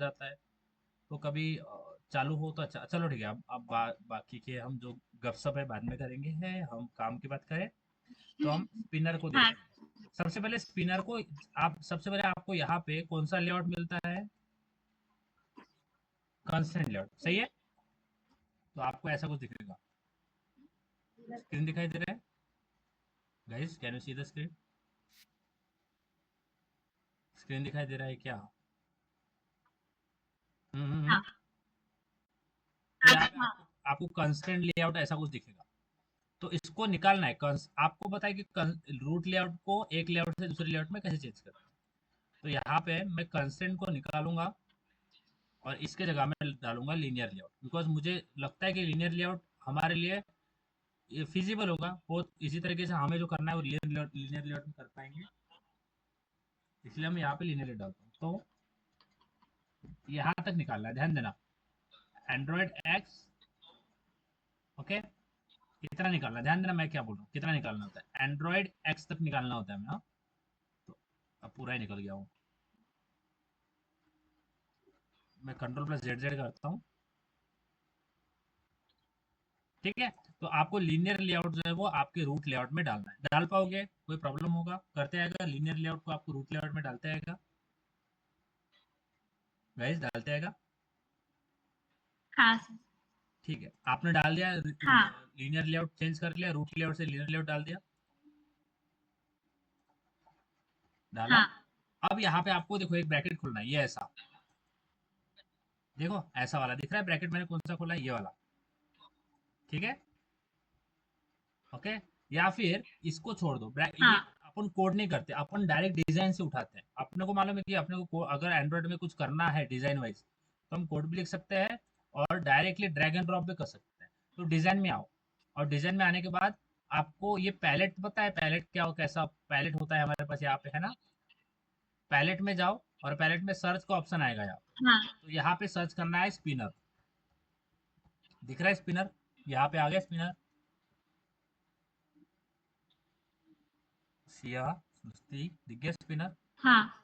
जाता है, तो कभी चालू हो तो अच्छा। चलो ठीक है, अब बाकी के हम जो गपशप है बाद में करेंगे, है हम काम की बात करें तो हम स्पिनर को हाँ। देखते हैं। सबसे पहले स्पिनर को, आप सबसे पहले आपको यहाँ पे कौन सा लेआउट मिलता है, कंस्ट्रेंट लेआउट, सही है। तो आपको ऐसा कुछ दिखेगा, स्क्रीन दिखाई दे रहा है guys, can you see the screen, screen दिखाई दे रहा है क्या? हाँ। तो हाँ। यहाँ पे हाँ। आपको कंस्ट्रेंट लेआउट ऐसा कुछ दिखेगा। तो इसको निकालना है, आपको पता है कि रूट लेआउट को एक लेआउट से दूसरे लेआउट में कैसे चेंज करते हैं। तो यहाँ पे मैं कंस्ट्रेंट को निकालूंगा और इसके जगह में डालूंगा लीनियर लेआउट, बिकॉज मुझे लगता है कि लीनियर लेआउट हमारे लिए ये फिजिबल होगा बहुत इसी तरीके से, हमें जो करना है वो लीनियर लेआउट में कर पाएंगे, इसलिए हम यहाँ पे लीनियर लेआउट डालता हूँ। तो यहाँ तक निकालना है, ध्यान देना, एंड्रॉयड एक्स, ओके, कितना निकालना है, ध्यान देना मैं क्या बोल रहा हूँ, कितना निकालना होता है, एंड्रॉयड एक्स तक निकालना होता है हमें, हाँ। तो अब पूरा ही निकल गया हूँ, मैं कंट्रोल प्लस जेड जेड करता हूँ, ठीक है। तो आपको लीनियर लेआउट जो है वो आपके रूट लेआउट में डालना है, डाल पाओगे, कोई प्रॉब्लम होगा, करते आएगा लीनियर लेआउट को आपको रूट लेआउट में डालते आएगा गाइस, डालते आएगा, हाँ सर। ठीक है। आपने डाल दिया, हाँ। लीनियर लेआउट चेंज कर लिया, रूट लेआउट से लीनियर लेआउट डाल दिया, डाला। हाँ। अब यहाँ पे आपको देखो एक ब्रैकेट खोलना है, ये ऐसा, देखो ऐसा वाला दिख रहा है ब्रैकेट, मैंने कौन सा खोला है, ये वाला, ठीक है, ओके। या फिर इसको छोड़ दो, ये हाँ। अपन कोड नहीं करते, अपन डायरेक्ट डिजाइन से उठाते हैं। अपने को मालूम है कि अपने को अगर एंड्रॉइड में कुछ करना है डिजाइन वाइज, तो हम कोड भी लिख सकते हैं और डायरेक्टली ड्रैग एंड ड्रॉप भी कर सकते हैं। तो डिजाइन में आओ, और डिजाइन में आने के बाद आपको ये पैलेट पता है, पैलेट क्या हो, कैसा पैलेट होता है हमारे पास यहाँ पे, है ना। पैलेट में जाओ और पैलेट में सर्च का ऑप्शन आएगा यहाँ पे, हाँ। तो यहाँ पे सर्च करना है स्पिनर, दिख रहा है स्पिनर, यहाँ पे आ गया स्पिनर, सिया सुस्ती, दिख गया स्पिनर। हाँ।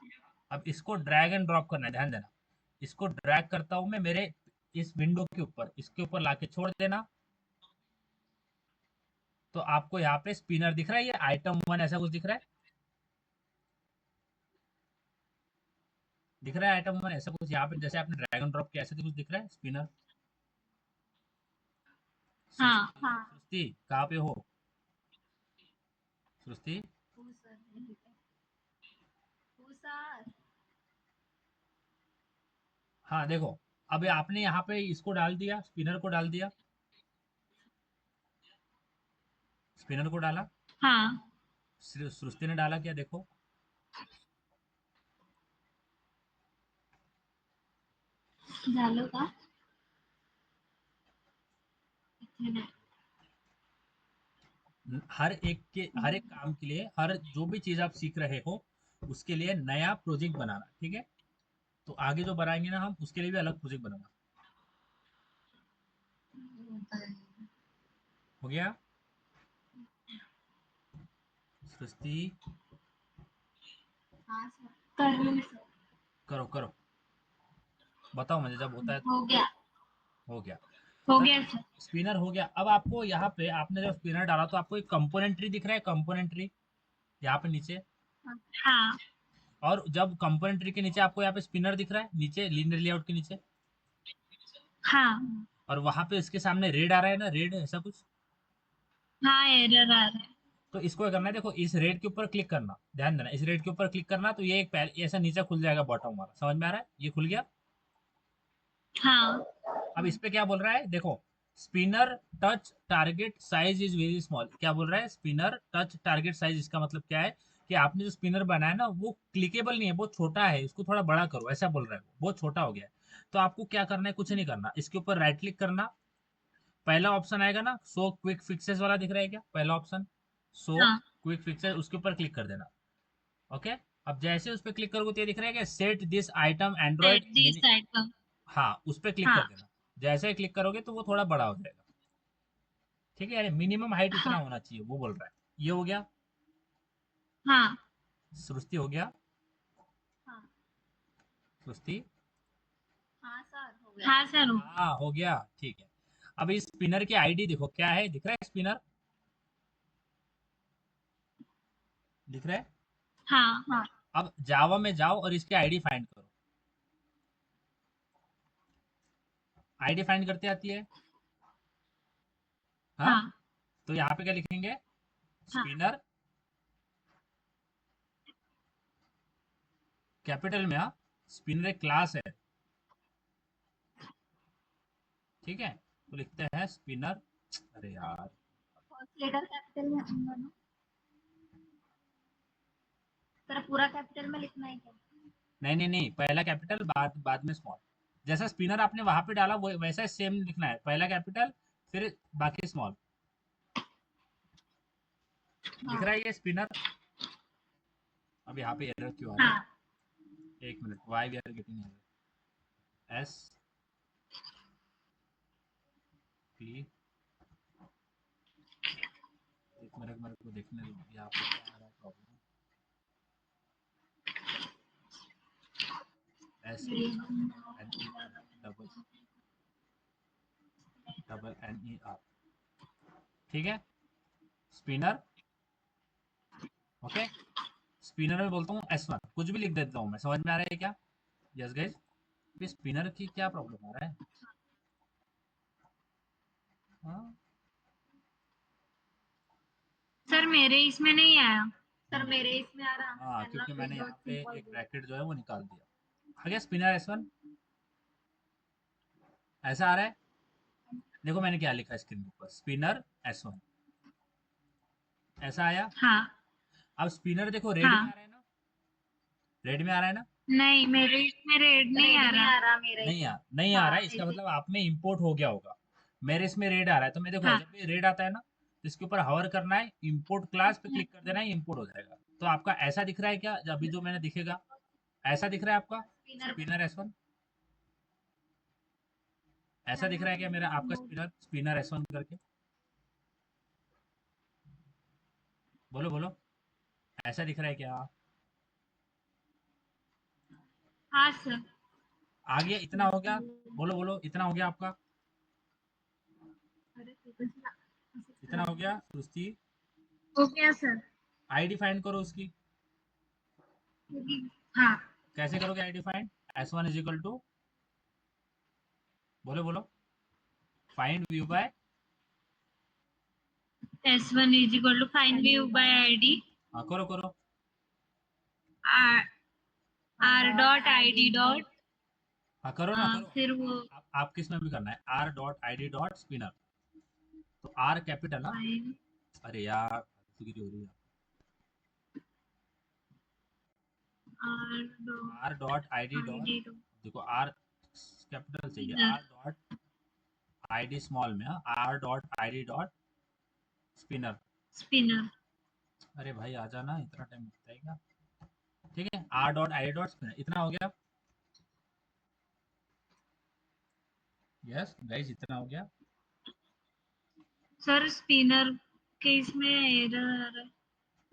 अब इसको ड्रैग एंड ड्रॉप करना है, ध्यान देना, इसको ड्रैग करता हूं मैं मेरे इस विंडो के ऊपर, इसके ऊपर लाके छोड़ देना। तो आपको यहाँ पे स्पिनर दिख रहा है, ये आइटम 1 ऐसा कुछ दिख रहा है, दिख रहा है आइटम 1 ऐसा कुछ, यहाँ पे जैसे आपने ड्रैग एंड ड्रॉप किया ऐसे कुछ दिख रहा है स्पिनर। हाँ। सृष्टि, सृष्टि कहाँ पे हो, सृष्टि, हाँ देखो, अब आपने यहाँ पे इसको डाल दिया, स्पिनर को डाल दिया, स्पिनर को डाला, हाँ। सृष्टि ने डाला क्या, देखो, झालं का? हर एक काम के लिए, हर जो भी चीज आप सीख रहे हो उसके लिए नया प्रोजेक्ट बनाना, ठीक है। तो आगे जो बनाएंगे ना हम, उसके लिए भी अलग प्रोजेक्ट बनाना, हो गया सृष्टि, कर करो करो, बताओ मुझे जब होता है तो। हो गया। हो गया, हो तब गया सर। स्पिनर हो गया। अब आपको यहाँ पे आपने जब स्पिनर डाला तो आपको एक कंपोनेंट ट्री दिख रहा है, कंपोनेंट ट्री यहाँ पे नीचे, हाँ। और जब कंपोनेंट ट्री के नीचे आपको यहाँ पे स्पिनर दिख रहा है नीचे लीनियर लेआउट के नीचे, हाँ। और वहां पे इसके सामने रेड आ रहा है ना, रेड ऐसा कुछ, हाँ एरर आ रहा है। तो इसको क्या करना है, देखो इस रेड के ऊपर क्लिक करना, ध्यान देना, इस रेड के ऊपर क्लिक करना, तो ये एक ऐसा नीचे खुल जाएगा बॉटम वाला, समझ में आ रहा है, ये खुल गया। हाँ। अब इस पे क्या बोल रहा है, देखो, spinner touch target size is very small, क्या बोल रहा है, स्पिनर टच टारगेट साइज, इसका मतलब क्या है कि आपने जो स्पिनर बनाया ना वो क्लिकेबल नहीं है, बहुत छोटा है, इसको थोड़ा बड़ा करो, ऐसा बोल रहा है, वो बहुत छोटा हो गया है। तो आपको क्या करना है, कुछ नहीं करना, इसके ऊपर राइट क्लिक करना, पहला ऑप्शन आएगा ना, शो क्विक फिक्सेस वाला दिख रहा है क्या, पहला ऑप्शन, शो हाँ। क्विक फिक्सेस, उसके ऊपर क्लिक कर देना, ओके। अब जैसे उस पर क्लिक करोगे तो ये दिख रहा है कि set this item Android set this mini, item. हाँ उस पर क्लिक कर हाँ। देना। जैसे ही क्लिक करोगे तो वो थोड़ा बड़ा हो जाएगा, ठीक है, यानी मिनिमम हाइट इतना हाँ। होना चाहिए, वो बोल रहा है। ये हो गया, हाँ। सृष्टि हो गया, हाँ। सृष्टि, हाँ सर हो हाँ हो गया, ठीक है। अब इस स्पिनर की आईडी देखो क्या है, दिख रहा है स्पिनर, दिख रहा है। हाँ हाँ अब जावा में जाओ और इसकी आईडी फाइंड करो। आईडी फाइंड करते आती है, हाँ। हाँ तो यहाँ पे क्या लिखेंगे, हाँ स्पिनर कैपिटल में, हाँ। स्पिनर एक क्लास है, ठीक है। तो लिखते हैं स्पिनर, अरे यार, फर्स्ट लेटर कैपिटल में होगा, सर पूरा कैपिटल में लिखना है क्या? नहीं नहीं नहीं, पहला कैपिटल बाद बाद में स्मॉल। जैसा स्पिनर आपने वहां पे डाला वो वैसा सेम लिखना है, पहला कैपिटल फिर बाकी स्मॉल। दिख हाँ रहा है ये स्पिनर। अब यहाँ पे एरर क्यों आ रहा हाँ है, एक minute, why we are getting error, S P, एक मिनट मेरे को देखने दो यहाँ पे क्या आ रहा है problem. S H N E R, double double N E R, ठीक है। Spinner, okay. स्पिनर में बोलता हूँ S1, कुछ भी लिख देता हूँ मैं, समझ में आ रहा है क्या? यस गाइस, ये स्पिनर की क्या प्रॉब्लम आ रहा है? हाँ सर मेरे इसमें नहीं आया, सर मेरे इसमें आ रहा हाँ, क्योंकि मैंने यहाँ पे एक ब्रैकेट जो है वो निकाल दिया। आ गया स्पिनर S1, ऐसा आ रहा है। देखो मैंने क्या लिखा है स्क्रीन के ऊपर, स्पिनर S1, ऐसा आया। हाँ अब स्पिनर देखो रेड में आ हाँ रहा है ना, रेड में आ रहा है ना। नहीं मेरे इसमें रेड नहीं आ रहा मेरे नहीं आ रहा हाँ है, इसका ऐसे मतलब आप में इंपोर्ट हो गया होगा। मेरे इसमें रेड आ रहा है, तो मैं देखो हाँ जब भी रेड आता है ना, तो इसके ऊपर हवर करना है, इंपोर्ट क्लास पे क्लिक कर देना है, इंपोर्ट हो जाएगा। तो आपका ऐसा दिख रहा है क्या, अभी जो मैंने दिखेगा ऐसा दिख रहा है आपका स्पिनर स्पिनर S1, ऐसा दिख रहा है क्या मेरा आपका स्पिनर स्पिनर S1 करके? बोलो बोलो, ऐसा दिख रहा है क्या? हाँ सर आ गया, इतना हो गया। बोलो बोलो, इतना हो गया आपका, इतना हो गया सुस्ती। हो गया सर आईडी फाइंड करो उसकी। हाँ कैसे करोगे ID find? S1 is equal to, बोलो बोलो, find view by, S1 is equal to find view by ID हाँ करो करो, R R dot ID dot हाँ करो ना करो। फिर वो आप किस में भी करना है, R dot I D dot spinner, तो आर कैपिटल, हाँ। अरे यार फालतूगिरी हो रही है। R R dot I D dot dot, ID dot देखो आर कैपिटल चाहिए, spinner R dot I D small में, हाँ, R dot I D dot spinner. spinner अरे भाई आ जाना, इतना टाइम लगता है क्या? ठीक है, R dot I D dot spinner, इतना हो गया। यस गाइस, इतना हो गया। सर स्पिनर के इसमें एरर आ रहा है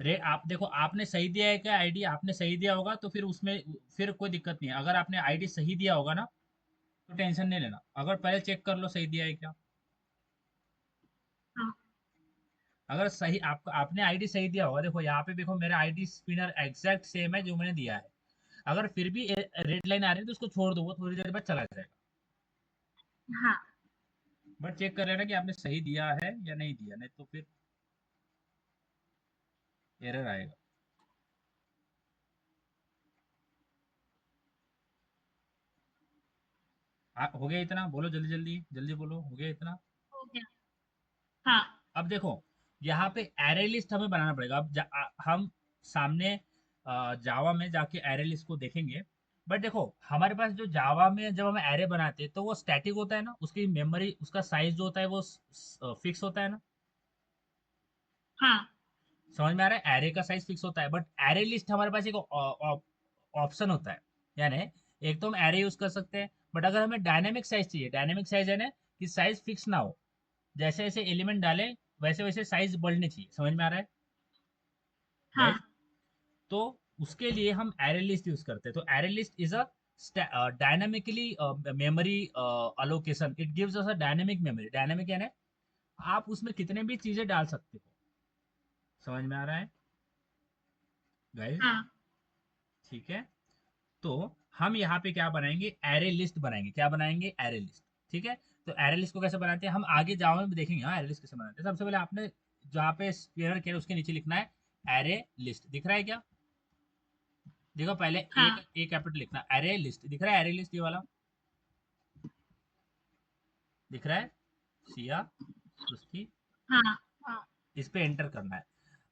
रे आप देखो, आपने सही दिया है क्या आईडी, आपने सही दिया होगा तो फिर उसमें फिर कोई दिक्कत नहीं है। अगर आपने आईडी सही दिया होगा ना, तो टेंशन नहीं लेना, अगर पहले चेक कर लो सही दिया है क्या। हाँ अगर सही आपका आपने आईडी सही दिया होगा, देखो यहाँ पे देखो मेरा आईडी स्पिनर एग्जैक्ट सेम है जो मैंने दिया है। अगर फिर भी रेड लाइन आ रही है तो उसको छोड़ दो, वो थोड़ी देर बाद चला जाएगा। हाँ बट चेक कर लेना कि आपने सही दिया है या नहीं दिया, नहीं तो फिर एरर आएगा। हो गया इतना, बोलो जल्दी जल्दी जल्दी बोलो, हो गया इतना। हो गया हाँ अब देखो यहाँ पे एरे लिस्ट हमें बनाना पड़ेगा। अब हम सामने जावा में जाके एरे लिस्ट को देखेंगे। बट देखो हमारे पास जो जावा में जब हम एरे बनाते हैं तो वो स्टैटिक होता है ना, उसकी मेमोरी उसका साइज जो होता है वो फिक्स होता है ना। हाँ समझ में आ रहा है, एरे का साइज फिक्स होता है, बट एरे लिस्ट हमारे पास एक ऑप्शन होता है। यानी एक तो हम एरे यूज कर सकते हैं, बट अगर हमें डायनेमिक साइज चाहिए, डायनेमिक साइज है ना कि साइज फिक्स ना हो, जैसे जैसे एलिमेंट डाले वैसे वैसे साइज बढ़ने चाहिए। समझ में आ रहा है हाँ गाइज? तो उसके लिए हम एरे लिस्ट यूज करते हैं। तो array list is a dynamically memory allocation, it gives us a dynamic memory. Dynamic यानी आप उसमें कितने भी चीजें डाल सकते हो। समझ में आ रहा है गाइस? हाँ ठीक है, तो हम यहाँ पे क्या बनाएंगे, एरे लिस्ट बनाएंगे। क्या बनाएंगे? Array list. ठीक है, तो एरे लिस्ट को कैसे बनाते हैं हम आगे जाओ में देखेंगे। हाँ, एरे लिस्ट कैसे बनाते हैं। सबसे पहले आपने जहाँ पे स्क्वेयर किया उसके नीचे लिखना है एरे लिस्ट। दिख रहा है क्या? देखो पहले हाँ एक कैपिटल लिखना, एरे लिस्ट। दिख रहा है एरे लिस्ट ये वाला? दिख रहा है? सिया, सुस्ती। हाँ हाँ इस पे एंटर करना है।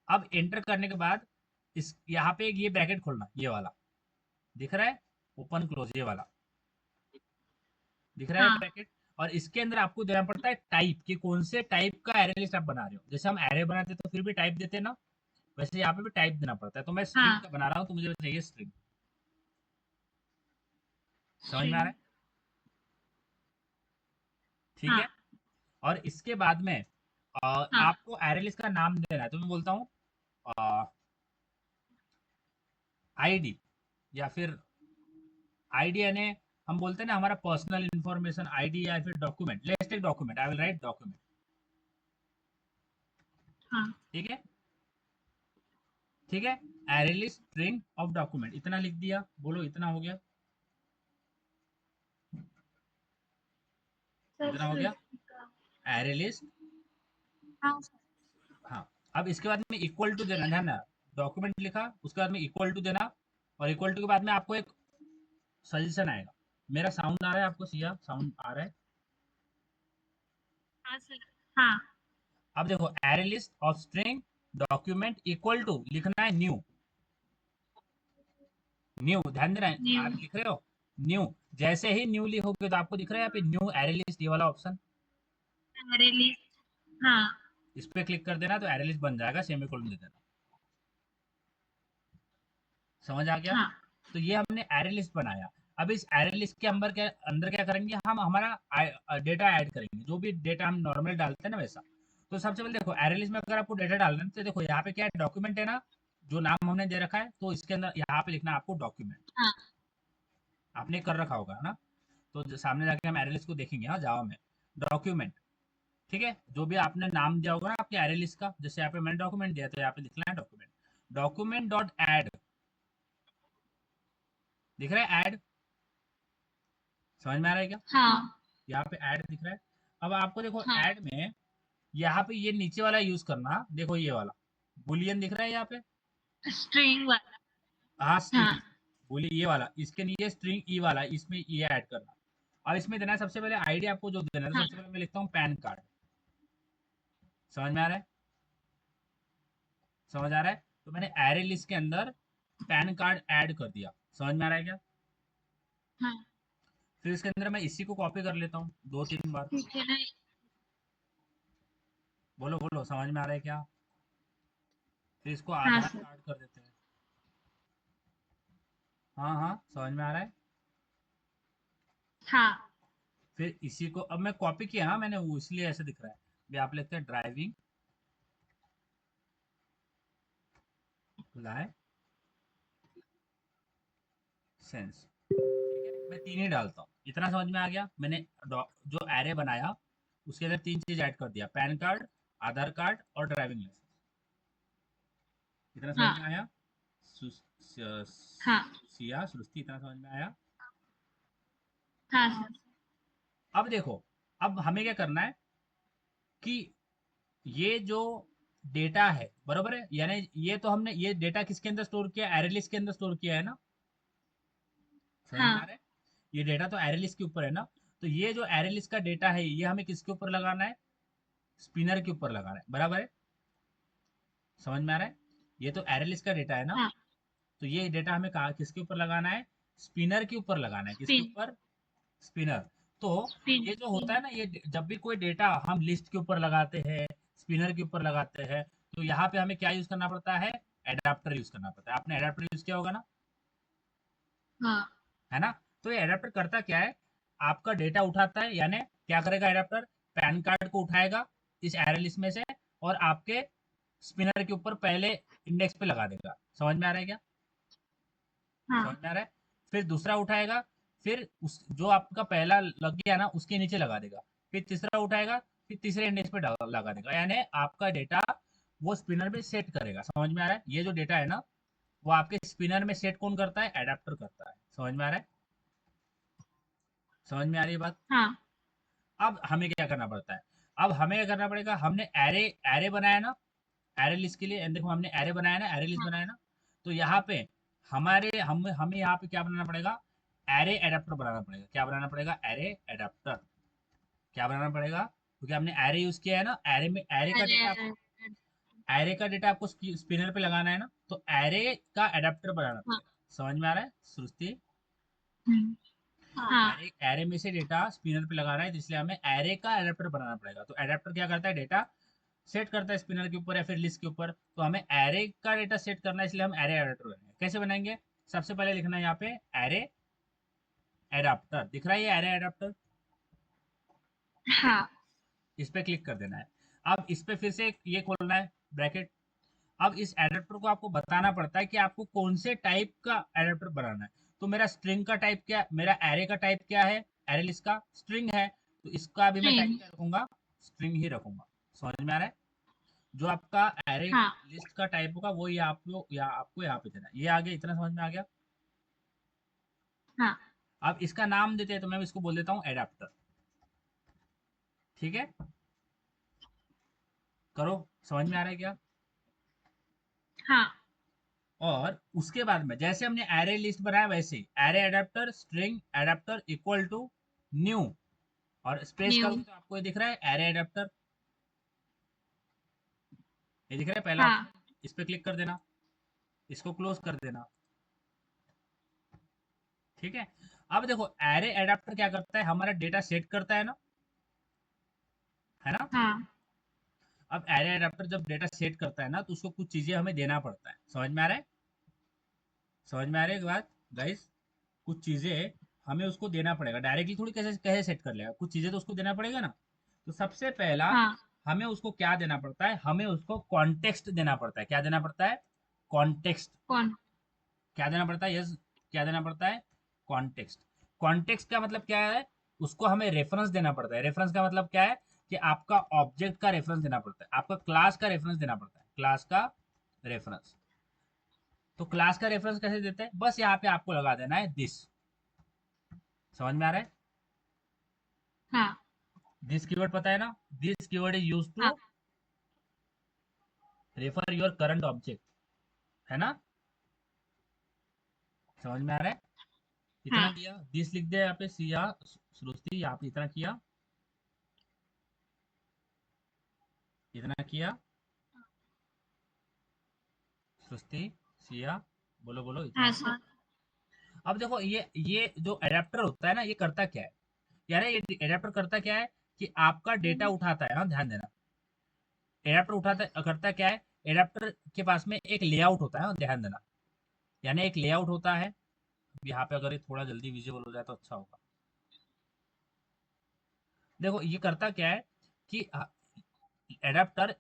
अब एंटर करने के बाद इस यहाँ पे एक ये ब्रैकेट खोलना, ये वाला दिख रहा है, ओपन क्लोज ये वाला दिख रहा है हाँ ब्रैकेट। और इसके अंदर आपको देना पड़ता है टाइप, कि कौन से टाइप का एरे लिस्ट आप बना रहे हो। जैसे हम एरे बनाते तो फिर भी टाइप देते ना, वैसे यहाँ पे भी टाइप देना पड़ता है। तो मैं स्ट्रिंग हाँ का बना रहा हूँ, तो मुझे चाहिए स्ट्रिंग। समझ में आ रहा स्ट्रिंग। है? ठीक हाँ है, और इसके बाद में हाँ आपको एरे लिस्ट का नाम देना है। तो मैं बोलता हूँ आईडी, या फिर आईडी यानी हम बोलते हैं ना हमारा पर्सनल इंफॉर्मेशन, आईडी या फिर document. Let's take document, I will write document. हाँ ठीक है, ठीक है, array list string of document, इतना लिख दिया। बोलो इतना हो गया? इतना हो गया एरे लिस्ट। हाँ हाँ, अब इसके बाद में इक्वल टू देना, ध्यान, डॉक्यूमेंट लिखा उसके बाद में इक्वल टू देना। और इक्वल टू के बाद में आपको एक सजेशन आएगा। मेरा साउंड आ रहा है आपको? सिया, साउंड आ रहा है? हाँ सर। हाँ अब देखो, array list of string document equal to लिखना है न्यू। न्यू, ध्यान देना है, न्यू। आप लिख रहे हो न्यू। जैसे ही न्यू लिखोगे तो आपको दिख रहा है यहाँ पे न्यू एरे लिस्ट, ये वाला ऑप्शन। Array list. हाँ इस पे क्लिक कर देना तो एरे लिस्ट बन जाएगा, सेमीकोलन दे देना। समझ आ गया? हाँ तो ये हमने एरे लिस्ट बनाया। अब इस एरे लिस्ट के अंदर क्या करेंगे हम, हमारा डेटा ऐड करेंगे, जो भी डेटा हम नॉर्मल डालते हैं ना वैसा। तो सबसे पहले देखो, एरे लिस्ट में अगर आपको डेटा डालना है तो देखो यहाँ पे क्या है, डॉक्यूमेंट है ना, जो नाम हमने दे रखा है, तो इसके अंदर यहाँ पे लिखना है आपको डॉक्यूमेंट। हाँ आपने कर रखा होगा ना, तो सामने जाके हम एरे लिस्ट को देखेंगे। हाँ, जावा में डॉक्यूमेंट। ठीक है, जो भी आपने नाम दिया होगा ना आपके एरे लिस्ट का, जैसे यहाँ पे मैंने डॉक्यूमेंट दिया तो यहाँ पे लिखना है डॉक्यूमेंट। डॉक्यूमेंट डॉट एड, दिख रहा है ऐड? समझ में आ रहा है क्या? हाँ यहाँ पे ऐड दिख रहा है। अब आपको देखो हाँ ऐड में यहाँ पे ये नीचे वाला यूज करना। देखो ये वाला बुलियन दिख रहा है यहाँ पे। स्ट्रिंग वाला। हाँ, हाँ स्ट्रिंग बुलियन ये वाला, इसके नीचे स्ट्रिंग ई वाला, इसमें ये ऐड करना। और इसमें देना है सबसे पहले आईडी, आपको जो देना है, तो हाँ सबसे पहले मैं लिखता हूँ पैन कार्ड। समझ में आ रहा है? समझ आ रहा है? तो मैंने एरे लिस्ट के अंदर पैन कार्ड ऐड कर दिया। समझ में आ रहा है क्या? हाँ फिर इसके अंदर मैं इसी को कॉपी कर लेता हूँ 2-3 बार। ठीक है ना। बोलो बोलो, समझ में आ रहा है क्या? फिर इसको हाँ आधार सर। कार्ड कर देते हैं। हाँ हाँ, समझ में आ रहा है? हाँ फिर इसी को अब मैं कॉपी किया ना मैंने, वो इसलिए ऐसे दिख रहा है। भी आप लिखते हैं ड्राइविंग लाइसेंस। ठीक है, मैं 3 ही डालता हूँ। इतना समझ में आ गया? मैंने जो एरे बनाया उसके अंदर 3 चीज ऐड कर दिया, पैन कार्ड, आधार कार्ड और ड्राइविंग लाइसेंस। इतना समझ हाँ में आया? हाँ सिया, सृष्टि, इतना समझ में आया? हाँ सर। अब देखो, अब हमें क्या करना है कि ये जो डेटा है, बरोबर है, यानी ये तो हमने ये डेटा किसके अंदर स्टोर किया, एरे लिस्ट के अंदर स्टोर किया है ना। समझ में आ हाँ रहा है? ये डेटा तो एरे लिस्ट के ऊपर है ना। तो ये जो एरे लिस्ट का डेटा है ये हमें किसके ऊपर लगाना है, स्पिनर के ऊपर लगाना है, बराबर है? समझ में आ रहा है? ये तो एरे लिस्ट का डेटा है ना, हाँ तो ये डेटा हमें कहा किसके ऊपर लगाना है, स्पिनर के ऊपर लगाना है। किसके स्पिन। ऊपर? स्पिनर। तो स्पिन। ये जो होता है ना, ये जब भी कोई डेटा हम लिस्ट के ऊपर लगाते हैं, स्पिनर के ऊपर लगाते हैं, तो यहाँ पे हमें क्या यूज करना पड़ता है, एडाप्टर यूज करना पड़ता है। आपने एडाप्टर यूज किया होगा ना, हाँ है ना? तो ये एडाप्टर करता क्या है, आपका डेटा उठाता है, यानी क्या करेगा एडाप्टर, पैन कार्ड को उठाएगा इस एरे लिस्ट में से, और आपके स्पिनर के ऊपर पहले इंडेक्स पे लगा देगा। समझ में आ रहा है क्या? हाँ समझ में आ रहा है? फिर दूसरा उठाएगा, फिर उस जो आपका पहला लग गया ना उसके नीचे लगा देगा, फिर तीसरा उठाएगा, फिर तीसरे इंडेक्स पे लगा देगा, यानी आपका डेटा वो स्पिनर में सेट करेगा। समझ में आ रहा है? ये जो डेटा है ना वो आपके स्पिनर में सेट कौन करता है? एडाप्टर करता है। समझ में आ रहा है? समझ में आ रही है बात? हाँ अब हमें क्या करना पड़ता है? अब हमें क्या करना पड़ेगा, हमने एरे एरे बनाया ना, एरे लिस्ट के लिए देखो हमने एरे बनाया ना, एरे लिस्ट हाँ बनाया ना, तो यहाँ पे हमारे हमें यहाँ पे क्या बनाना पड़ेगा? एरे एडाप्टर बनाना पड़ेगा। क्या बनाना पड़ेगा? Array adapter. क्या बनाना पड़ेगा? क्योंकि हमने एरे यूज किया है ना, एरे में अरे एरे का डेटा आपको स्पिनर पे लगाना है ना, तो एरे का एडाप्टर बनाना हाँ पड़ेगा। समझ में आ रहा है सृष्टि? हम्म, हाँ एरे एरे में से डेटा स्पिनर पे लगाना है, इसलिए हमें एरे का एडाप्टर बनाना पड़ेगा। तो एडाप्टर क्या करता है? डेटा सेट करता है स्पिनर के ऊपर या फिर लिस्ट के ऊपर। तो हमें एरे का डेटा सेट करना है, इसलिए हम एरे एडाप्टर बनाएंगे। कैसे बनाएंगे? सबसे पहले लिखना है यहाँ पे एरे एडाप्टर। दिख रहा है ये एरे एडाप्टर? हाँ इस पे क्लिक कर देना है। अब इस पे फिर से ये खोलना है ब्रैकेट। अब इस एडाप्टर को आपको बताना पड़ता है कि आपको कौन से टाइप का एडाप्टर बनाना है। तो मेरा स्ट्रिंग का टाइप क्या, मेरा एरे का टाइप क्या है? एरे लिस्ट का स्ट्रिंग है, तो इसका भी मैं टाइप स्ट्रिंग क्या रखूंगा? स्ट्रिंग ही रखूंगा। समझ में आ रहा है? जो आपका एरे हाँ लिस्ट का टाइप होगा वो ये आपको यहाँ पे देना है। ये आ गया? इतना समझ में आ गया? हाँ अब इसका नाम देते हैं, तो मैं इसको बोल देता हूँ एडाप्टर। ठीक है, करो। समझ में आ रहा है क्या? हाँ और उसके बाद में जैसे हमने एरे लिस्ट बनाया वैसे ही array adapter string adapter equal to new, और स्पेस न्यू करोगे तो आपको ये दिख रहा है एरे एडाप्टर। ये दिख रहा है पहला हाँ ऑप्शन, इस पे क्लिक कर देना, इसको क्लोज कर देना। ठीक है। अब देखो एरे एडाप्टर क्या करता है, हमारा डेटा सेट करता है ना, है ना? हाँ अब एरे एडाप्टर जब डेटा सेट करता है ना तो उसको कुछ चीजें हमें देना पड़ता है। समझ में आ रहा है? समझ में आ रही है बात गाइस? कुछ चीजें हमें उसको देना पड़ेगा, डायरेक्टली थोड़ी कैसे कैसे सेट कर लेगा, कुछ चीजें तो उसको देना पड़ेगा ना। तो सबसे पहला हाँ हमें उसको क्या देना पड़ता है? हमें उसको कॉन्टेक्स्ट देना पड़ता है। क्या देना पड़ता है? कॉन्टेक्स्ट। कौन क्या देना पड़ता है? यस, क्या देना पड़ता है? कॉन्टेक्स्ट। कॉन्टेक्स्ट का मतलब क्या है? उसको हमें रेफरेंस देना पड़ता है। रेफरेंस का मतलब क्या है? कि आपका ऑब्जेक्ट का रेफरेंस देना पड़ता है, आपका क्लास का रेफरेंस देना पड़ता है, क्लास का रेफरेंस। तो क्लास का रेफरेंस कैसे देते हैं? बस यहाँ पे आपको लगा देना है दिस। समझ में आ रहा है? हाँ दिस कीवर्ड पता है ना? दिस कीवर्ड इज यूज हाँ to refer your current object, है ना? समझ में आ रहा है? इतना हाँ किया, दिस लिख दिया यहाँ पे, सिया सृष्टि यहाँ पे इतना किया, इतना किया सृष्टि, सिया, बोलो बोलो इतना हाँ किया। सर अब देखो ये जो एडेप्टर होता है ना ये करता क्या है? यार ये एडेप्टर करता क्या है कि आपका डेटा उठाता है। हाँ ध्यान देना, एडेप्टर उठाता करता क्या है? एडेप्टर के पास में एक लेआउट होता है। हाँ, ध्यान देना, यानी एक लेआउट होता है। यहाँ पे अगर ये थोड़ा जल्दी विजिबल हो जाए तो अच्छा होगा। देखो ये करता क्या है कि एडेप्टर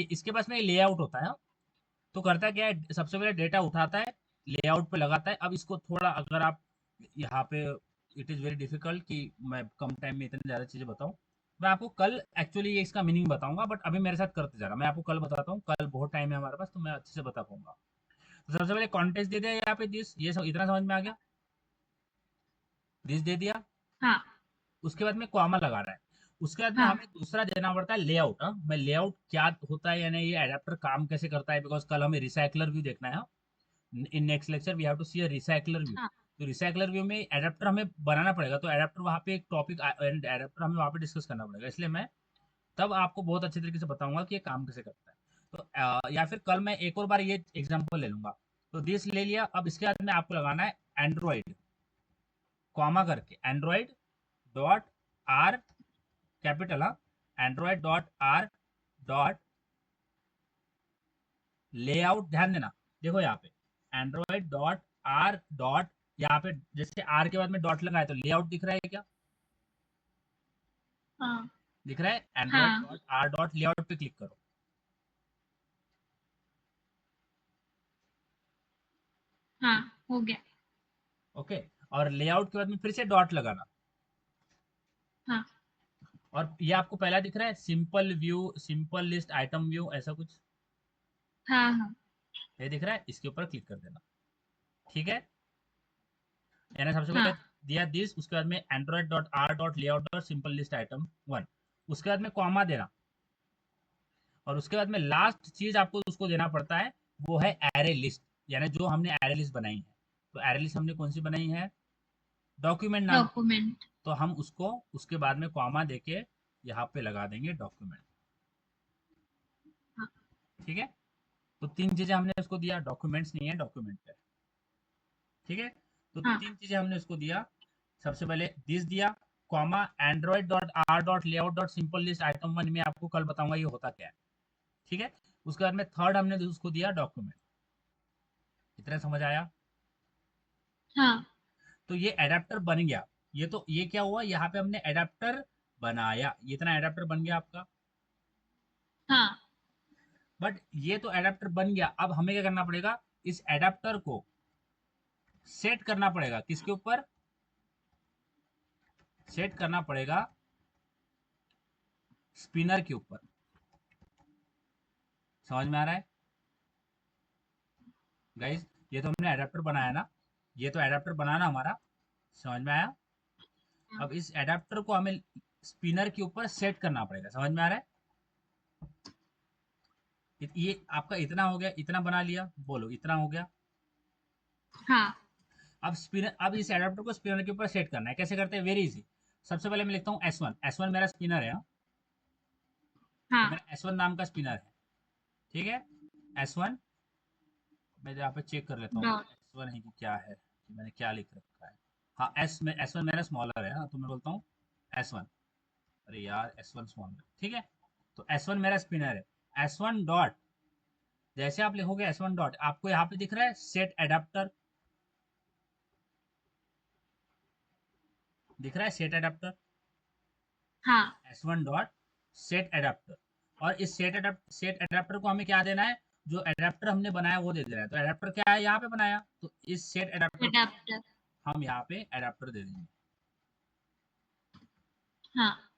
इसके पास में लेआउट होता है। हाँ, तो करता क्या है, सबसे पहले डेटा उठाता है, लेआउट पे लगाता है। अब इसको थोड़ा अगर आप यहाँ पे, इट इज़ वेरी डिफिकल्ट कि मैं कम टाइम में इतनी ज़्यादा चीज़ें बताऊँ। मैं आपको कल एक्चुअली ये इसका मीनिंग बताऊंगा, बट अभी मेरे साथ करते जा रहा, मैं आपको कल बताता हूँ, कल बहुत टाइम है हमारे पास तो मैं अच्छे से बता पाऊंगा। तो सबसे पहले कॉन्टेक्स्ट दे दिया यहाँ पे दिस, ये सब इतना समझ में आ गया? दिस दे दिया, हाँ उसके बाद में कॉमा लगा रहा है। उसके बाद में हाँ हमें दूसरा देना पड़ता है लेआउट। हाँ, मैं लेआउट क्या होता है यानी ये एडेप्टर काम कैसे करता है, बिकॉज कल हमें रिसाइकलर व्यू देखना है। हाँ, in next lecture we have to see a recycler view. हाँ तो रिसाइकलर व्यू में एडेप्टर हमें बनाना पड़ेगा, तो एडेप्टर वहाँ पे एक टॉपिक एडेप्टर हमें वहाँ पे डिस्कस करना पड़ेगा, इसलिए मैं तब आपको बहुत अच्छे तरीके से बताऊंगा कि ये काम कैसे करता है। तो या फिर कल मैं एक और बार ये एग्जांपल ले लूंगा। तो दिस ले लिया, अब इसके बाद में आपको लगाना है एंड्रॉइड, कॉमा करके एंड्रॉइड डॉट आर, कैपिटल, हाँ, Android dot R dot layout. ध्यान देना, देखो यहाँ पे एंड्रॉइड डॉट आर डॉट, यहाँ पे जैसे आर के बाद में डॉट लगाए तो लेआउट दिख रहा है क्या? हाँ दिख रहा है? एंड्रॉइड हाँ डॉट आर डॉट लेआउट पे क्लिक करो। हाँ हो गया ओके। और लेआउट के बाद में फिर से डॉट लगाना। हाँ और ये आपको पहला दिख रहा है simple view, simple list, item view, ऐसा कुछ हाँ हाँ ये दिख रहा है, इसके ऊपर क्लिक कर देना। ठीक है, मैंने सबसे हाँ पहले दिया दिस, उसके बाद में Android dot R dot layout dot simple list item 1, उसके बाद में कॉमा देना, और उसके बाद में लास्ट चीज आपको उसको देना पड़ता है, वो है एरे लिस्ट, यानी जो हमने एरे लिस्ट बनाई है। तो एरे लिस्ट हमने कौन सी बनाई है, डॉक्यूमेंट नाम की। डॉक्यूमेंट। तो हम उसको उसके बाद में कॉमा देके यहाँ पे लगा देंगे डॉक्यूमेंट। हाँ ठीक है, तो तीन चीजें हमने उसको दिया, डॉक्यूमेंट्स नहीं है, डॉक्यूमेंट है। ठीक है, तो हाँ तीन चीजें हमने उसको दिया। सबसे पहले दिस दिया, comma Android dot R dot layout dot simple list item 1 में आपको कल बताऊंगा ये होता क्या है। ठीक है, उसके बाद में थर्ड हमने उसको दिया डॉक्यूमेंट। इतना समझ आया। हाँ तो ये एडेप्टर बन गया। ये तो ये क्या हुआ, यहाँ पे हमने एडेप्टर बनाया, ये इतना एडेप्टर बन गया आपका। हाँ बट ये तो एडेप्टर बन गया, अब हमें क्या करना पड़ेगा, इस एडेप्टर को सेट करना पड़ेगा, किसके ऊपर सेट करना पड़ेगा, स्पिनर के ऊपर। समझ में आ रहा है गाइस, ये तो हमने एडेप्टर बनाया ना, ये तो एडेप्टर बनाना हमारा, समझ में आया। हाँ अब इस एडेप्टर को हमें स्पिनर के ऊपर सेट करना पड़ेगा, समझ में आ रहा है। ये आपका इतना हो गया, इतना बना लिया, बोलो इतना हो गया। हाँ अब स्पिनर, अब इस एडाप्टर को स्पिनर के ऊपर सेट करना है, कैसे करते हैं, वेरी इजी। सबसे पहले मैं लिखता हूँ S1, S1 मेरा स्पिनर है, हाँ? ये हाँ मेरा S1 नाम का स्पिनर है। ठीक है, S1, मैं यहाँ पे चेक कर लेता हूँ डॉट। S1 है कि क्या है, कि मैंने क्या लिख रखा है। हाँ, S1 मेरा स्मॉलर है, हाँ, तो मैं बोलता हूँ S1। अरे यार S1 स्मॉलर, ठीक है। तो S1 मेरा स्पिनर है, S1 डॉट, जैसे आप लिखोगे S1 डॉट, आपको यहाँ पे दिख रहा है सेट एडाप्टर, दिख रहा है सेट एडाप्टर, हाँ S1 डॉट सेट एडाप्टर। और इस सेट एडाप्टर को हमें क्या देना है, जो एडाप्टर हमने बनाया वो दे देना है। तो एडाप्टर क्या है यहाँ पे बनाया, तो इस सेट एडाप्टर को एडाप्टर। हम यहाँ पे एडाप्टर दे देंगे। हाँ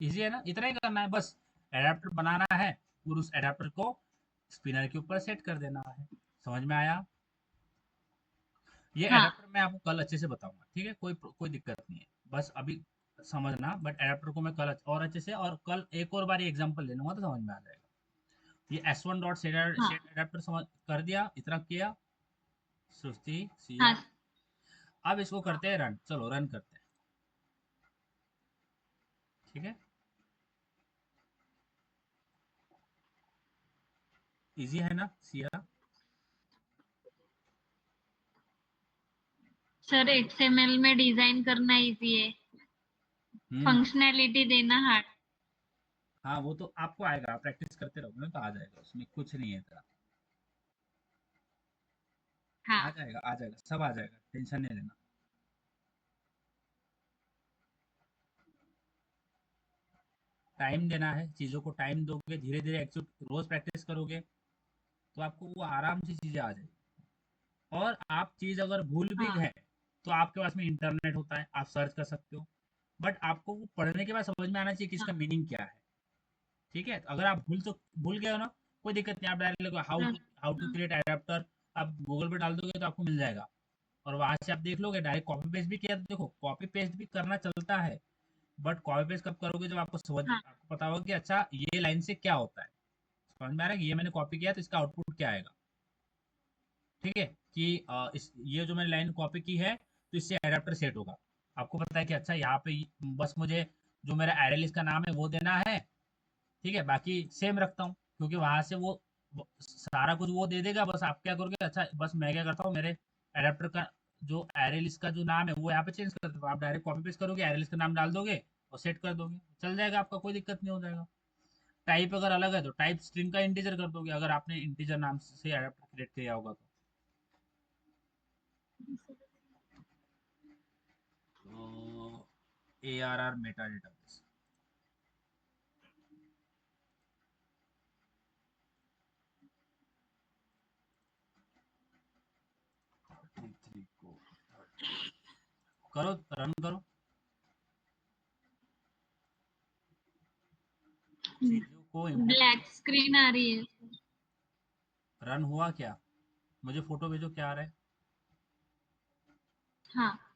इजी है ना, इतना ही करना है बस, एडाप्टर बनाना है और उस एडाप्टर को स्पिनर के ऊपर सेट कर देना है। समझ में आया। ये हाँ एडाप्टर मैं आपको कल अच्छे से बताऊंगा, ठीक है, कोई कोई दिक्कत नहीं है, बस अभी समझना। बट एडाप्टर को मैं कल और अच्छे से, और कल एक और बार एग्जांपल ले लूंगा तो समझ में आ जाएगा। ये S1 डॉट सेट हाँ एडाप्टर समझ कर दिया, इतना किया, सुस्ती सिया। हाँ अब इसको करते हैं रन, चलो रन करते हैं। ठीक है, इजी है ना सिया। सर XML में डिजाइन करना इजी है, हम्म, फंक्शनैलिटी देना हार्ड। हाँ वो तो आपको आएगा, आप प्रैक्टिस करते रहोगे ना तो आ जाएगा, उसमें कुछ नहीं है इतना। हाँ आ जाएगा, सब आ जाएगा, टेंशन नहीं लेना। टाइम देना है, चीज़ों को टाइम दोगे, धीरे धीरे रोज प्रैक्टिस करोगे तो आपको वो आराम से चीज़ें आ जाएगी। और आप चीज़ अगर भूल भी हाँ गए तो आपके पास में इंटरनेट होता है, आप सर्च कर सकते हो। बट आपको वो पढ़ने के बाद समझ में आना चाहिए कि इसका हाँ मीनिंग क्या है। ठीक है, अगर आप भूल गए हो ना, कोई दिक्कत नहीं, आप डायरेक्ट लिखो हाँ हाउ टू क्रिएट एडाप्टर, आप गूगल पे डाल दोगे तो आपको मिल जाएगा। और वहां से आप देख लोगे, डायरेक्ट कॉपी पेस्ट भी किया तो देखो, कॉपी पेस्ट भी करना चलता है। बट कॉपी पेस्ट कब करोगे, जब हाँ आपको पता होगा कि अच्छा ये लाइन से क्या होता है, समझ में आ रहा है कि ये मैंने कॉपी किया तो इसका आउटपुट क्या आएगा। ठीक है, कि ये जो मैंने लाइन कॉपी की है तो इससे एडाप्टर सेट होगा। आपको पता है कि अच्छा यहाँ पे बस मुझे जो मेरा एरे लिस्ट का नाम है वो देना है। ठीक है, बाकी सेम रखता हूँ क्योंकि वहां से वो सारा कुछ वो दे देगा, बस आप क्या करोगे, अच्छा बस मैं क्या करता हूँ, मेरे एडाप्टर का जो एरे लिस्ट का जो नाम है वो यहाँ पे चेंज कर देता हूँ, आप डायरेक्ट कॉपी पेस्ट करोगे, एरे लिस्ट का नाम डाल दोगे और सेट कर दोगे, चल जाएगा आपका, कोई दिक्कत नहीं हो जाएगा। टाइप अगर अलग है तो टाइप स्ट्रिंग का इंटीजर कर दोगे, अगर आपने इंटीजर नाम से एडाप्टर क्रिएट किया होगा तो ARR मेटा डेटाबेस, 33 को 30 करो, रन करो। चीजों को इम्पोर्ट ब्लैक स्क्रीन आ रही है। रन हुआ क्या? मुझे फोटो भेजो क्या आ रहा है। हाँ